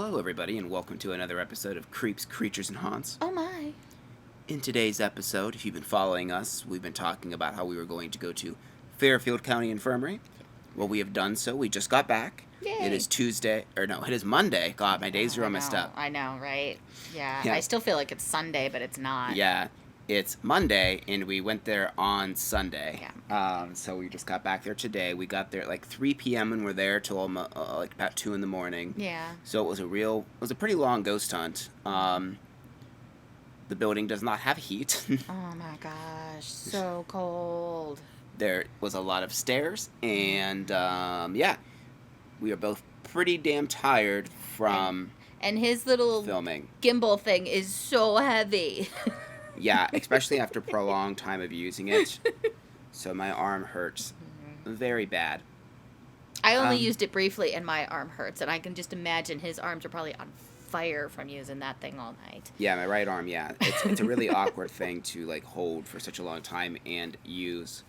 Hello, everybody, and welcome to another episode of Creeps, Creatures, and Haunts. Oh my. In today's episode, if you've been following us, we've been talking about how we were going to go to Fairfield County Infirmary. Well, we have done so. We just got back. It Yay. is Tuesday, or no, it is Monday. God, my days are all messed up. I know, right? Yeah. Yeah. I still feel like it's Sunday, but it's not. Yeah, it's Monday, and we went there on Sunday. Yeah. So we just got back there today. We got there at like 3 p.m. and we're there till like about 2 in the morning. Yeah. So it was a pretty long ghost hunt. The building does not have heat. Oh my gosh. So cold. There was a lot of stairs, and yeah, we are both pretty damn tired from And his little filming. gimbal thing is so heavy. Yeah, especially after a prolonged time of using it. So my arm hurts very bad. I only used it briefly and my arm hurts, and I can just imagine his arms are probably on fire from using that thing all night. Yeah, my right arm, yeah. It's a really awkward thing to like hold for such a long time and use.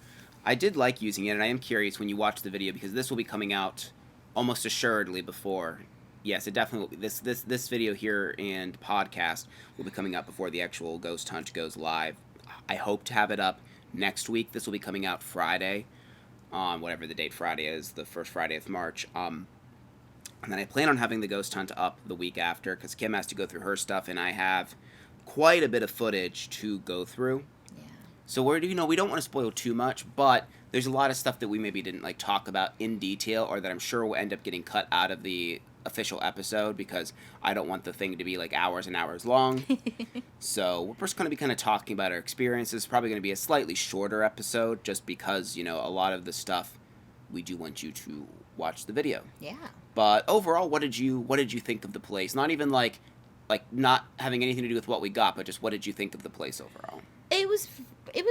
I did like using it, and I am curious when you watch the video, because this will be coming out almost assuredly before. Yes, it definitely will be. This video here and podcast will be coming out before the actual ghost hunt goes live. I hope to have it up next week. This will be coming out Friday, on whatever the date Friday is, the first Friday of March. And then I plan on having the ghost hunt up the week after, because Kim has to go through her stuff, and I have quite a bit of footage to go through. Yeah. So we don't want to spoil too much, but there's a lot of stuff that we maybe didn't like talk about in detail, or that I'm sure will end up getting cut out of the official episode, because I don't want the thing to be like hours and hours long. So we're just going to be kind of talking about our experiences. Probably going to be a slightly shorter episode, just because a lot of the stuff we do want you to watch the video. Yeah. But overall, what did you think of the place? Not even like not having anything to do with what we got, but just what did you think of the place overall? It was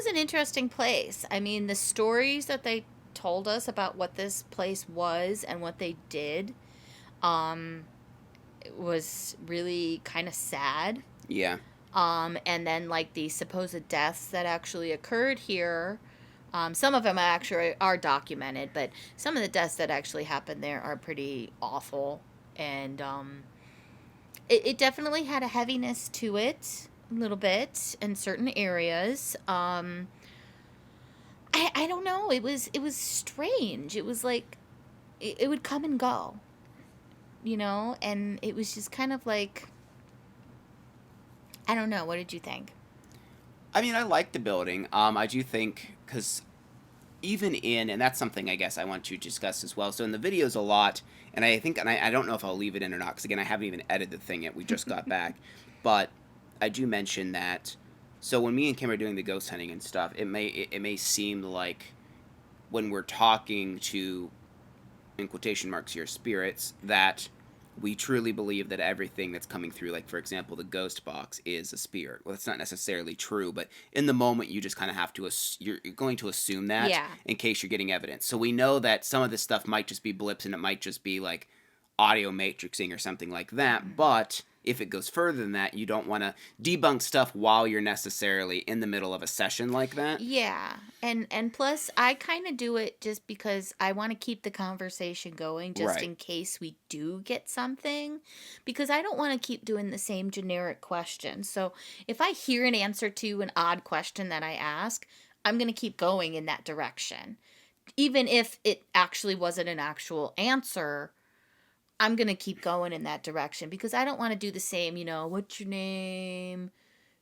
an interesting place. I mean, the stories that they told us about what this place was and what they did it was really kind of sad. Yeah. And then like the supposed deaths that actually occurred here, some of them actually are documented, but some of the deaths that actually happened there are pretty awful. And it definitely had a heaviness to it, a little bit, in certain areas. I don't know. It was strange. It was like it would come and go, and it was just kind of like, I don't know. What did you think? I mean, I like the building. I do think, because and that's something I guess I want to discuss as well. So in the videos a lot, and I think, and I don't know if I'll leave it in or not, because again, I haven't even edited the thing yet. We just got back. But I do mention that, so when me and Kim are doing the ghost hunting and stuff, it may seem like when we're talking to, in quotation marks here, spirits, that we truly believe that everything that's coming through, like, for example, the ghost box is a spirit. Well, that's not necessarily true, but in the moment, you just kind of have to, you're going to assume that, Yeah. in case you're getting evidence. So we know that some of this stuff might just be blips, and it might just be, like, audio matrixing or something like that, but if it goes further than that, you don't want to debunk stuff while you're necessarily in the middle of a session like that. Yeah. And plus I kind of do it just because I want to keep the conversation going, just Right. in case we do get something, because I don't want to keep doing the same generic question. So if I hear an answer to an odd question that I ask, I'm going to keep going in that direction. Even if it actually wasn't an actual answer, I'm going to keep going in that direction, because I don't want to do the same, what's your name?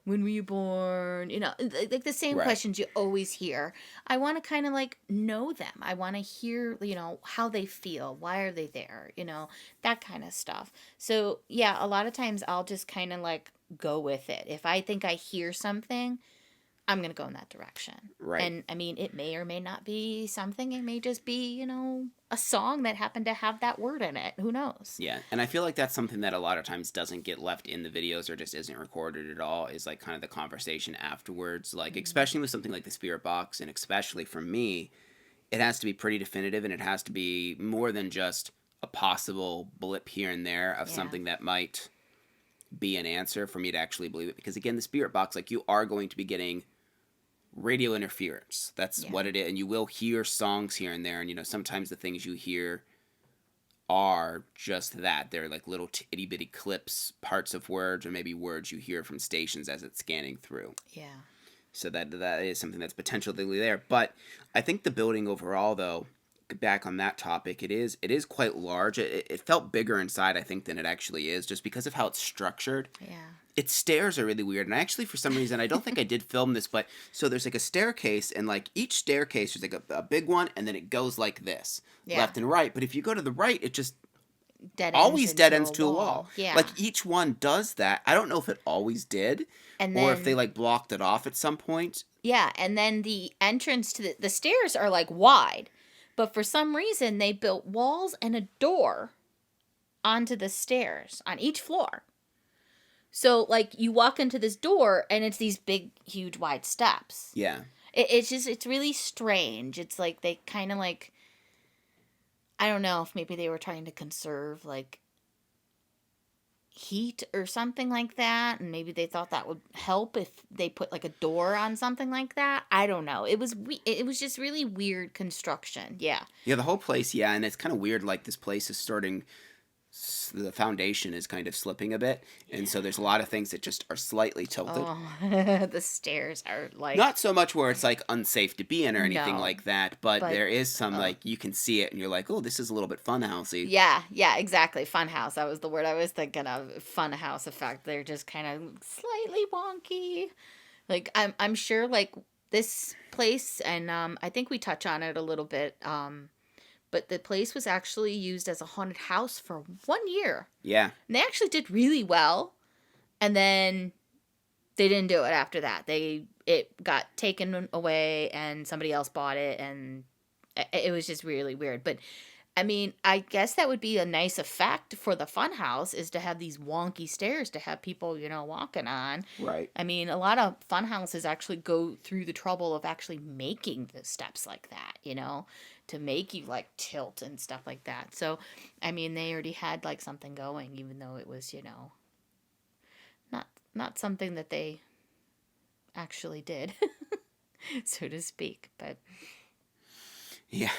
When were you born? Like the same Right. questions you always hear. I want to kind of like know them. I want to hear, how they feel. Why are they there? That kind of stuff. So, yeah, a lot of times I'll just kind of like go with it. If I think I hear something, I'm going to go in that direction. Right. And I mean, it may or may not be something. It may just be, a song that happened to have that word in it. Who knows? Yeah, and I feel like that's something that a lot of times doesn't get left in the videos, or just isn't recorded at all, is like kind of the conversation afterwards. Like, especially with something like the spirit box, and especially for me, it has to be pretty definitive, and it has to be more than just a possible blip here and there of something that might be an answer for me to actually believe it. Because again, the spirit box, like, you are going to be getting radio interference. That's what it is. And you will hear songs here and there. And, sometimes the things you hear are just that. They're like little itty bitty clips, parts of words, or maybe words you hear from stations as it's scanning through. Yeah. So that is something that's potentially there. But I think the building overall, though, back on that topic, it is quite large. It felt bigger inside, I think, than it actually is, just because of how it's structured. Yeah. Its stairs are really weird, and actually, for some reason, I don't think I did film this, but so there's like a staircase, and like each staircase there's like a big one, and then it goes like this, Yeah. left and right. But if you go to the right, it just Dead ends always dead into ends to a wall. Yeah. Like each one does that. I don't know if it always did, And or then if they like blocked it off at some point. yeah, and then the entrance to the stairs are like wide, but for some reason they built walls and a door onto the stairs on each floor. So like you walk into this door and it's these big, huge, wide steps. Yeah. It's really strange. It's like they kind of like, I don't know if maybe they were trying to conserve like heat or something like that, and maybe they thought that would help if they put like a door on something like that. I don't know. It was just really weird construction. Yeah. Yeah, the whole place, yeah, and it's kind of weird, like, this place is starting, the foundation is kind of slipping a bit, and so there's a lot of things that just are slightly tilted. Oh, the stairs are like Not so much where it's, like, unsafe to be in or anything No. like that, but But, there is some, like, you can see it, and you're like, oh, this is a little bit funhousey. yeah, exactly. Funhouse. That was the word I was thinking of. Funhouse effect. They're just kind of slightly wonky. Like I'm sure like this place, and I think we touch on it a little bit. But the place was actually used as a haunted house for 1 year. Yeah. And they actually did really well. And then they didn't do it after that. It got taken away and somebody else bought it, and it was just really weird. But I mean, I guess that would be a nice effect for the fun house, is to have these wonky stairs to have people, walking on. Right. I mean, a lot of fun houses actually go through the trouble of actually making the steps like that, to make you like tilt and stuff like that. So, I mean, they already had like something going, even though it was, not something that they actually did, so to speak. But Yeah.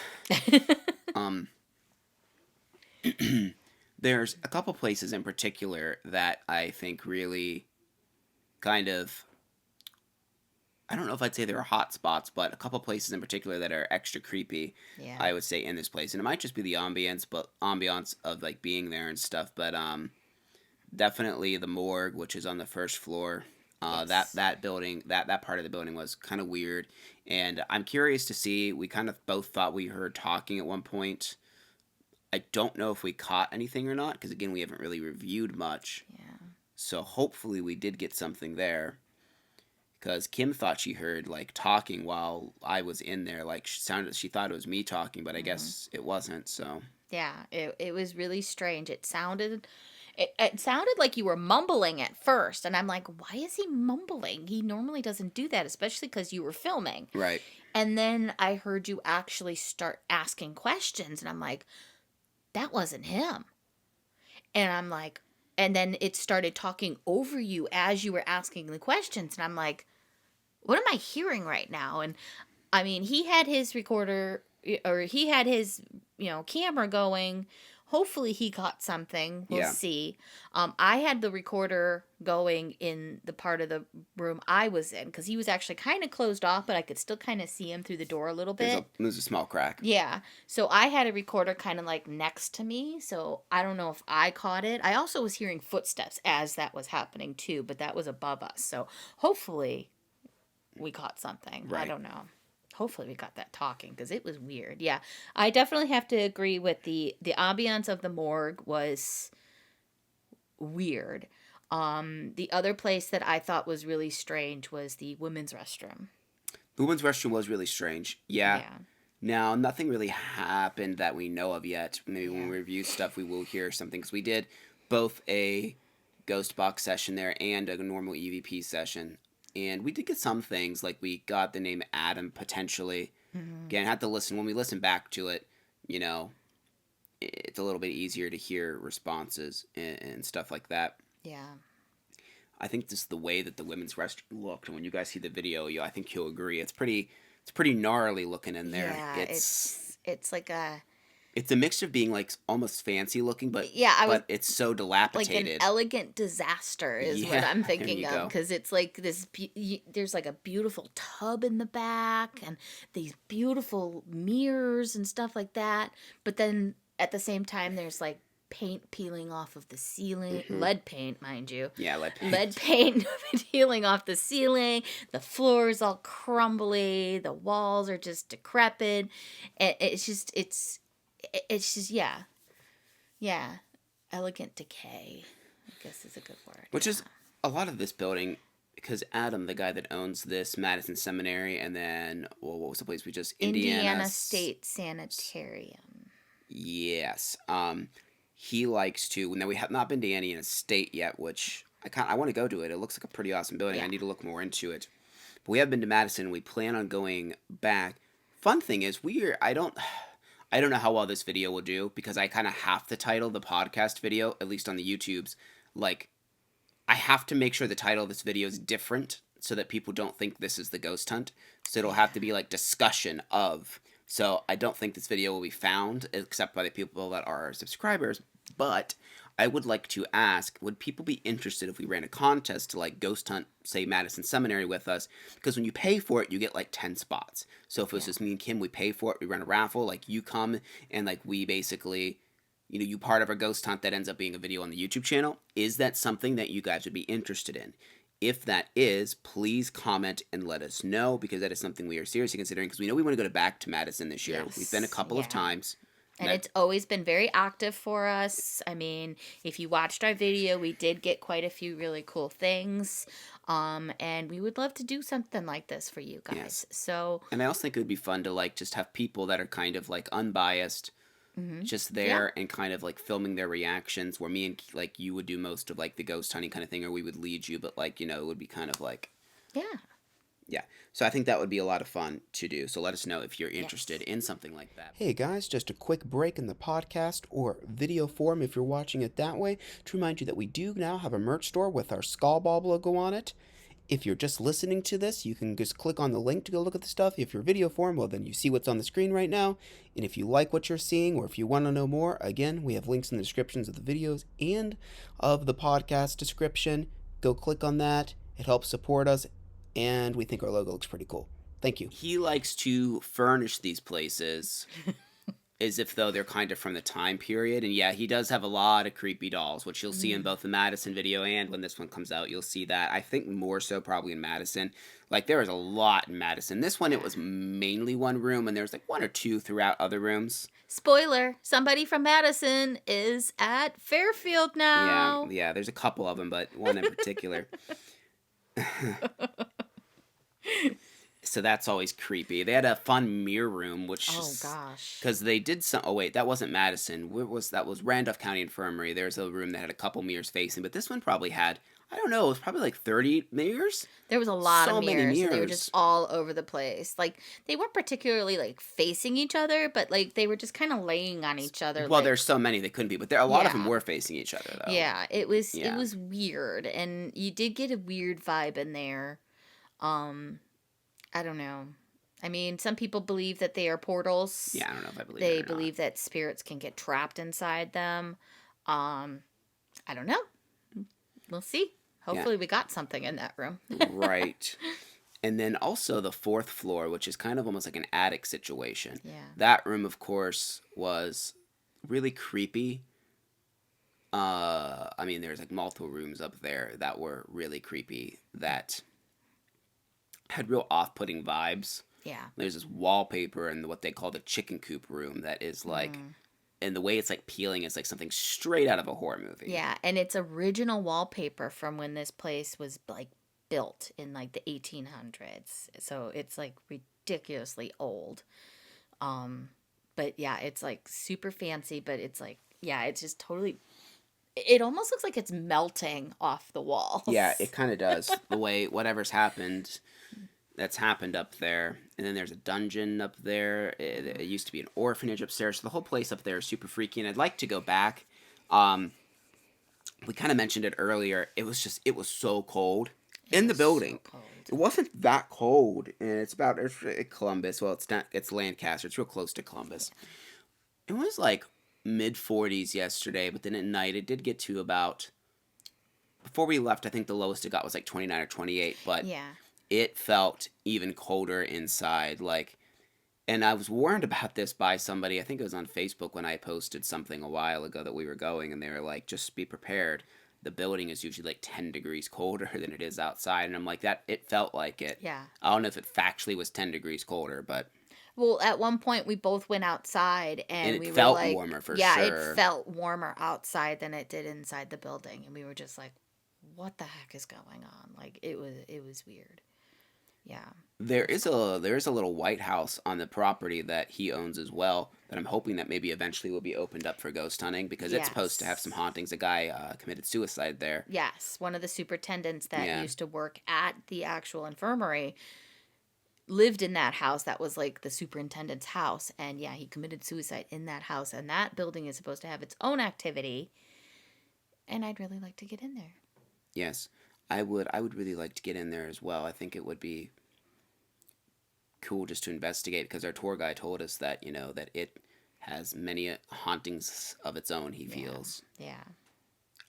There's a couple places in particular that I think really kind of, I don't know if I'd say they're hot spots, but a couple places in particular that are extra creepy, yeah, I would say, in this place. And it might just be the ambiance of like being there and stuff, but definitely the morgue, which is on the first floor. Yes. That building, that part of the building was kind of weird, and I'm curious to see. We kind of both thought we heard talking at one point. I don't know if we caught anything or not, because again, we haven't really reviewed much. yeah, So hopefully we did get something there. Because Kim thought she heard like talking while I was in there. Like she thought it was me talking, but I guess it wasn't. So yeah. It was really strange. It sounded like you were mumbling at first, and I'm like, why is he mumbling? He normally doesn't do that, especially because you were filming. right, And then I heard you actually start asking questions, and I'm like, that wasn't him. And I'm like, and then it started talking over you as you were asking the questions, and I'm like, what am I hearing right now? And I mean, he had his recorder, or he had his, camera going. Hopefully he caught something. We'll Yeah. see. I had the recorder going in the part of the room I was in, because he was actually kind of closed off, but I could still kind of see him through the door a little bit. there's a small crack. Yeah. So I had a recorder kind of like next to me. So I don't know if I caught it. I also was hearing footsteps as that was happening too, but that was above us. So hopefully we caught something. I Right. don't know. Hopefully we got that talking, because it was weird. Yeah. I definitely have to agree with the ambiance of the morgue was weird. The other place that I thought was really strange was the women's restroom. The women's restroom was really strange. Yeah. Yeah. Now, nothing really happened that we know of yet. Maybe when Yeah. we review stuff, we will hear something, because we did both a ghost box session there and a normal EVP session. And we did get some things, like we got the name Adam potentially. Again, I had to listen. When we listen back to it, it's a little bit easier to hear responses and stuff like that. Yeah. I think just the way that the women's restroom looked, and when you guys see the video, I think you'll agree. It's pretty gnarly looking in there. Yeah, it's like a It's a mixture of being like almost fancy looking, Yeah, I was but it's so like an dilapidated. elegant disaster is what Yeah, I'm there you thinking of, go. because it's like there's like a beautiful tub in the back and these beautiful mirrors and stuff like that. But then at the same time, there's like paint peeling off of the ceiling, Hmm. lead paint, mind you. Yeah, lead Lead paint. paint peeling off the ceiling. The floor is all crumbly. The walls are just decrepit. It's just yeah, yeah, elegant decay, I guess is a good word. Which Yeah. is a lot of this building, because Adam, the guy that owns this Madison Seminary, and then what was the place we just Indiana State Sanitarium. Yes. He likes to. Now we have not been to Indiana State yet, which I want to go to it. It looks like a pretty awesome building. I Yeah. need to look more into it. But we have been to Madison. We plan on going back. Fun thing is, I don't know how well this video will do because I kind of have to title the podcast video, at least on the YouTubes, like I have to make sure the title of this video is different so that people don't think this is the ghost hunt. So it'll have to be like discussion of. So I don't think this video will be found except by the people that are subscribers. But I would like to ask, would people be interested if we ran a contest to like ghost hunt, say Madison Seminary with us? Because when you pay for it, you get like 10 spots. So if it was just me and Kim, we pay for it, we run a raffle, like you come and like we basically you part of our ghost hunt that ends up being a video on the YouTube channel. Is that something that you guys would be interested in? If that is, please comment and let us know because that is something we are seriously considering because we know we want to go back to Madison this year. Yes. We've been a couple of times. And it's always been very active for us. I mean, if you watched our video, we did get quite a few really cool things. And we would love to do something like this for you guys. Yes. So, and I also think it would be fun to like just have people that are kind of like unbiased, just there and kind of like filming their reactions where me and like you would do most of like the ghost hunting kind of thing or we would lead you, but like it would be kind of like yeah. So I think that would be a lot of fun to do. So let us know if you're interested in something like that. Hey guys, just a quick break in the podcast or video form if you're watching it that way to remind you that we do now have a merch store with our Skull Bob logo on it. If you're just listening to this, you can just click on the link to go look at the stuff. If you're video form, well, then you see what's on the screen right now. And if you like what you're seeing or if you want to know more, again, we have links in the descriptions of the videos and of the podcast description. Go click on that. It helps support us, and we think our logo looks pretty cool. Thank you. He likes to furnish these places as if though they're kind of from the time period. And yeah, he does have a lot of creepy dolls, which you'll see in both the Madison video and when this one comes out, you'll see that. I think more so probably in Madison. Like there was a lot in Madison. This one, it was mainly one room and there's like one or two throughout other rooms. Spoiler, somebody from Madison is at Fairfield now. Yeah, there's a couple of them, but one in particular. So that's always creepy. They had a fun mirror room, which gosh, because they did some. Oh wait, that wasn't Madison. Where was that? Was Randolph County Infirmary? There's a room that had a couple mirrors facing, but this one probably had. I don't know. It was probably like 30 mirrors. There was a lot So of many mirrors. mirrors. They were just all over the place. Like they weren't particularly like facing each other, but like they were just kind of laying on each other. Well, like, there's so many they couldn't be, but a lot of them Yeah. were facing each other though. Yeah, it was Yeah. weird, and you did get a weird vibe in there. I don't know. I mean, some people believe that they are portals. Yeah, I don't know if I believe They it or believe that spirits can get trapped inside them. I don't know. We'll see. Hopefully, we got something in that room. not. Right. And then also the fourth floor, which is kind of almost like an attic situation. Yeah. That room, of course, was really creepy. I mean, there's like multiple rooms up there that were really creepy that had real off-putting vibes. Yeah. There's this wallpaper in what they call the chicken coop room that is like, and the way it's like peeling is like something straight out of a horror movie. Yeah, and it's original wallpaper from when this place was like built in like the 1800s. So it's like ridiculously old. But yeah, it's like super fancy, but it's like it's just totally it almost looks like it's melting off the walls. Yeah, it kind of does. The way whatever's happened, that's happened up there. And then there's a dungeon up there. It used to be an orphanage upstairs. So the whole place up there is super freaky. And I'd like to go back. We kind of mentioned it earlier. It was so cold in the building. So cold. It wasn't that cold. And it's Columbus. Well, it's not. It's Lancaster. It's real close to Columbus. It was like mid 40s yesterday, but then at night it did get to about, before we left, I think the lowest it got was like 29 or 28, but Yeah. it felt even colder inside. Like, and I was warned about this by somebody, I think it was on Facebook when I posted something a while ago that we were going, and they were like, just be prepared. The building is usually like 10 degrees colder than it is outside. And I'm like, that, it felt like it. Yeah. I don't know if it factually was 10 degrees colder, but. Well, at one point we both went outside And and it we were felt like, warmer for yeah, sure. it felt warmer outside than it did inside the building, and we were just like, what the heck is going on? Like it was weird. Yeah. There is a little White House on the property that he owns as well, that I'm hoping that maybe eventually will be opened up for ghost hunting, because it's supposed to have some Yes. hauntings. A guy committed suicide there. Yes, one of the superintendents that Yeah. used to work at the actual infirmary lived in that house. That was like the superintendent's house, and yeah, he committed suicide in that house, and that building is supposed to have its own activity, and I'd really like to get in there. Yes, I would. I would really like to get in there as well. I think it would be cool just to investigate, because our tour guide told us that, that it has many hauntings of its own. He Yeah. feels. Yeah.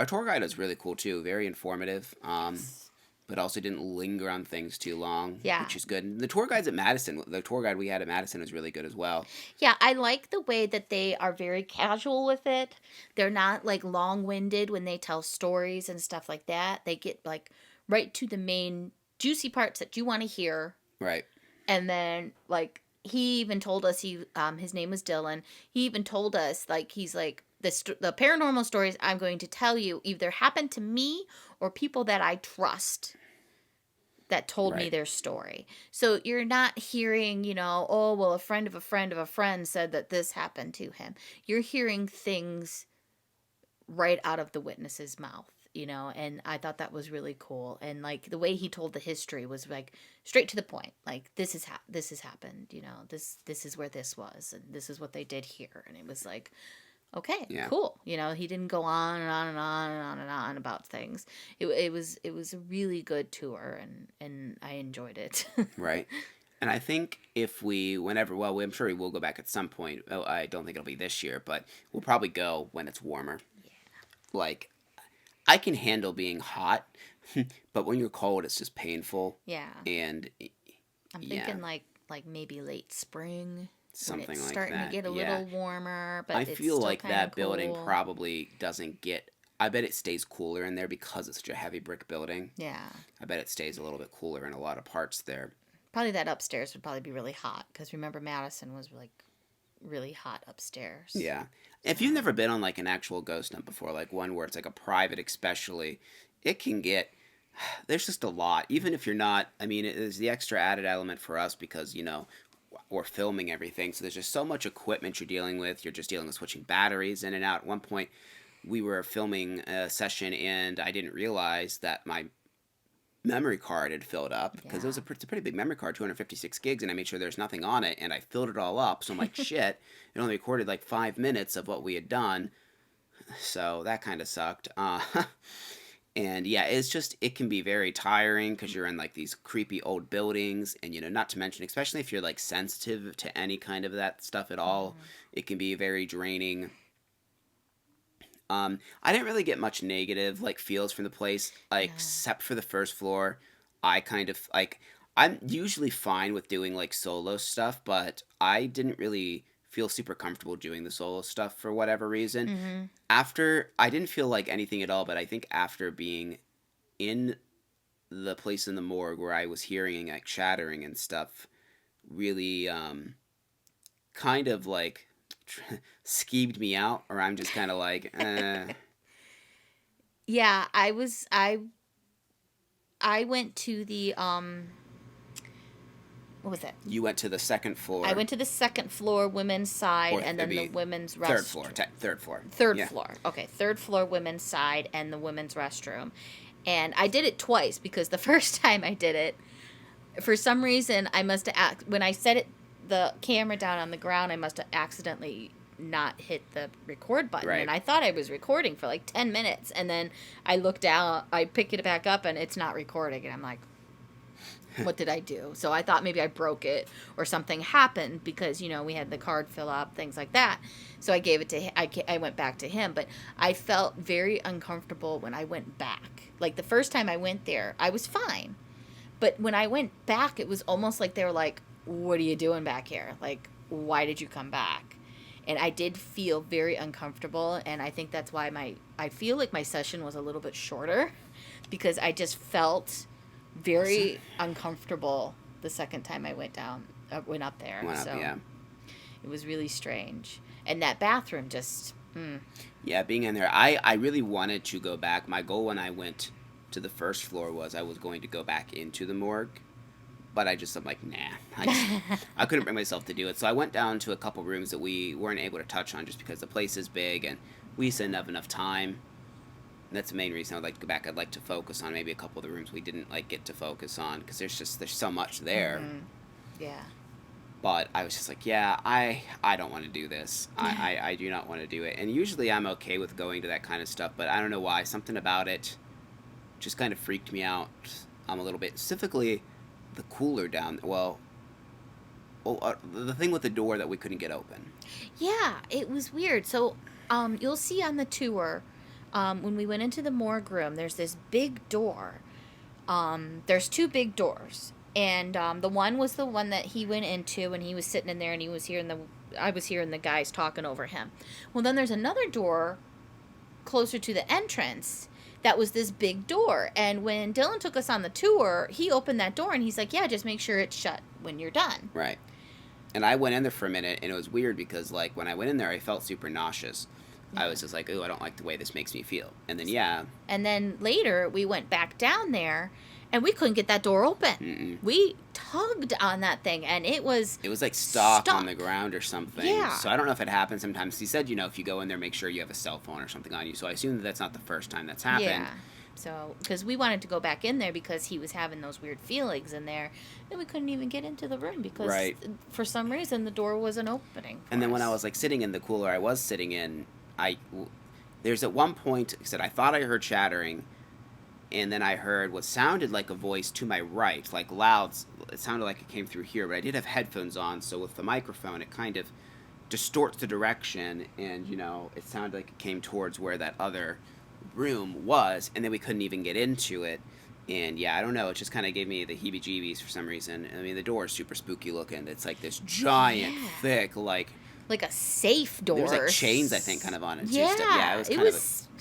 Our tour guide was really cool too. Very informative. But also didn't linger on things too long, Yeah. which is good. And the tour guides at Madison, the tour guide we had at Madison was really good as well. Yeah, I like the way that they are very casual with it. They're not like long-winded when they tell stories and stuff like that. They get like right to the main juicy parts that you want to hear. Right. And then like he even told us his name was Dylan. He even told us like he's like the paranormal stories I'm going to tell you either happened to me or people that I trust that told me Right. their story. So you're not hearing, oh, well, a friend of a friend of a friend said that this happened to him. You're hearing things right out of the witness's mouth, and I thought that was really cool. And like the way he told the history was like straight to the point. Like this has happened, this is where this was, and this is what they did here. And it was like, okay, Yeah. cool. He didn't go on and on and on and on and on about things. It was a really good tour, and I enjoyed it. Right. And I think if well, I'm sure we will go back at some point. Oh, I don't think it'll be this year, but we'll probably go when it's warmer. Yeah. Like, I can handle being hot, but when you're cold, it's just painful. Yeah. And I'm yeah, thinking like maybe late spring when something it's like starting that. to get a Yeah. little warmer, but I it's feel still like kinda that building cool. probably doesn't get. I bet it stays cooler in there because it's such a heavy brick building. Yeah. I bet it stays a little bit cooler in a lot of parts there. Probably that upstairs would probably be really hot because remember Madison was like really hot upstairs. Yeah. If you've never been on like an actual ghost hunt before, like one where it's like a private especially, it can get, there's just a lot. Even if you're not, I mean, it is the extra added element for us because, we're filming everything. So there's just so much equipment you're dealing with. You're just dealing with switching batteries in and out. At one point, we were filming a session and I didn't realize that my memory card had filled up because Yeah. it's a pretty big memory card, 256 gigs, and I made sure there's nothing on it, and I filled it all up. So I'm like, shit, it only recorded like 5 minutes of what we had done. So that kind of sucked. And yeah, it can be very tiring because you're in like these creepy old buildings, and not to mention, especially if you're like sensitive to any kind of that stuff at all, it can be very draining. I didn't really get much negative like feels from the place, like No. except for the first floor. I kind of like I'm usually fine with doing like solo stuff, but I didn't really feel super comfortable doing the solo stuff for whatever reason. Mm-hmm. After I didn't feel like anything at all, but I think after being in the place in the morgue where I was hearing like shattering and stuff, really kind of like skeeved me out, or I'm just kind of like, Yeah, I went to the what was it? You went to the second floor. I went to the second floor women's side Or and then maybe the women's third restroom. floor. Third floor. Third Yeah. floor. Okay, third floor women's side and the women's restroom. And I did it twice because the first time I did it, for some reason I must have when I set the camera down on the ground, I must have accidentally not hit the record button. Right. And I thought I was recording for like 10 minutes, and then I looked down, I picked it back up and it's not recording, and I'm like, what did I do? So I thought maybe I broke it or something happened because, we had the card fill up, things like that. So I gave it to him. I went back to him, but I felt very uncomfortable when I went back. Like the first time I went there, I was fine. But when I went back, it was almost like they were like, what are you doing back here? Like, why did you come back? And I did feel very uncomfortable, and I think that's why I feel like my session was a little bit shorter because I just felt very uncomfortable the second time I went up there. Yeah. It was really strange. And that bathroom just... Yeah, being in there, I really wanted to go back. My goal when I went to the first floor was I was going to go back into the morgue. But I'm like, nah. I couldn't bring myself to do it. So I went down to a couple rooms that we weren't able to touch on just because the place is big and we just didn't have enough time. And that's the main reason I would like to go back. I'd like to focus on maybe a couple of the rooms we didn't get to focus on because there's so much there. Mm-hmm. Yeah. But I was just like, yeah, I don't want to do this. I do not want to do it. And usually I'm okay with going to that kind of stuff, but I don't know why. Something about it just kind of freaked me out a little bit. Specifically, the cooler down. Well, the thing with the door that we couldn't get open. Yeah, it was weird. So you'll see on the tour, when we went into the morgue room, there's this big door. There's two big doors. And the one was the one that he went into, and he was sitting in there, and I was hearing the guys talking over him. Well, then there's another door closer to the entrance that was this big door. And when Dylan took us on the tour, he opened that door, and he's like, yeah, just make sure it's shut when you're done. Right. And I went in there for a minute, and it was weird because, when I went in there, I felt super nauseous. I was just like, ooh, I don't like the way this makes me feel. And then, yeah. And then later, we went back down there, and we couldn't get that door open. Mm-mm. We tugged on that thing, and it was... It was stuck on the ground or something. Yeah. So I don't know if it happens sometimes. He said, if you go in there, make sure you have a cell phone or something on you. So I assume that's not the first time that's happened. Yeah. So, because we wanted to go back in there because he was having those weird feelings in there, and we couldn't even get into the room because for some reason the door wasn't opening. And then when I was sitting in the cooler, I was sitting in, there's at one point, I said, I thought I heard chattering, and then I heard what sounded like a voice to my right, like loud. It sounded like it came through here, but I did have headphones on, so with the microphone, it kind of distorts the direction, and, it sounded like it came towards where that other room was, and then we couldn't even get into it. And, yeah, I don't know, it just kind of gave me the heebie-jeebies for some reason. I mean, the door is super spooky looking. It's like this giant, thick, like a safe door. There was chains, I think, kind of on it. Yeah, too. Yeah,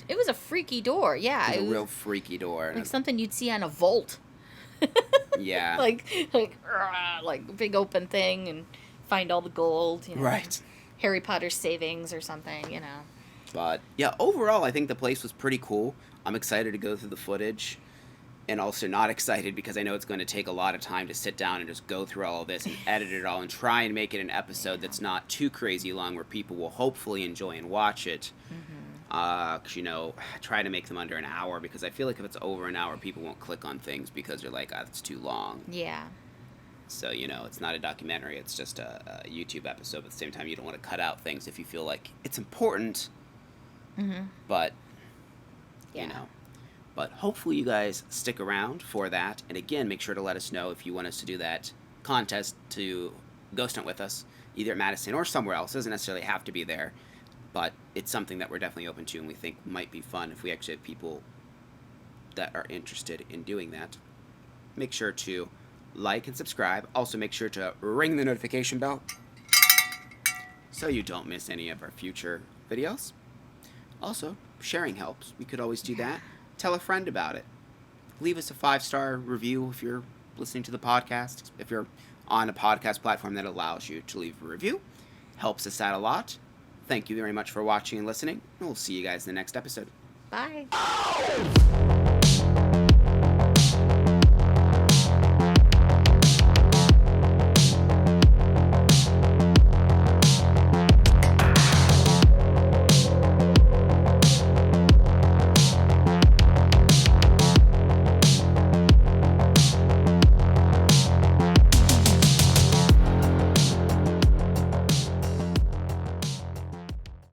it was a freaky door. Yeah, it was a real freaky door. Like something you'd see on a vault. Yeah. like big open thing and find all the gold. Right. Harry Potter savings or something. But yeah, overall, I think the place was pretty cool. I'm excited to go through the footage. And also not excited because I know it's going to take a lot of time to sit down and just go through all of this and edit it all and try and make it an episode that's not too crazy long where people will hopefully enjoy and watch it. Mm-hmm. Try to make them under an hour because I feel like if it's over an hour, people won't click on things because they're like, it's too long. Yeah. So, it's not a documentary. It's just a YouTube episode. But at the same time, you don't want to cut out things if you feel like it's important. Mm-hmm. But, But hopefully you guys stick around for that. And again, make sure to let us know if you want us to do that contest to ghost hunt with us, either at Madison or somewhere else. It doesn't necessarily have to be there. But it's something that we're definitely open to and we think might be fun if we actually have people that are interested in doing that. Make sure to like and subscribe. Also make sure to ring the notification bell so you don't miss any of our future videos. Also, sharing helps. We could always do that. Tell a friend about it. Leave us a 5-star review if you're listening to the podcast. If you're on a podcast platform that allows you to leave a review. Helps us out a lot. Thank you very much for watching and listening. And we'll see you guys in the next episode. Bye.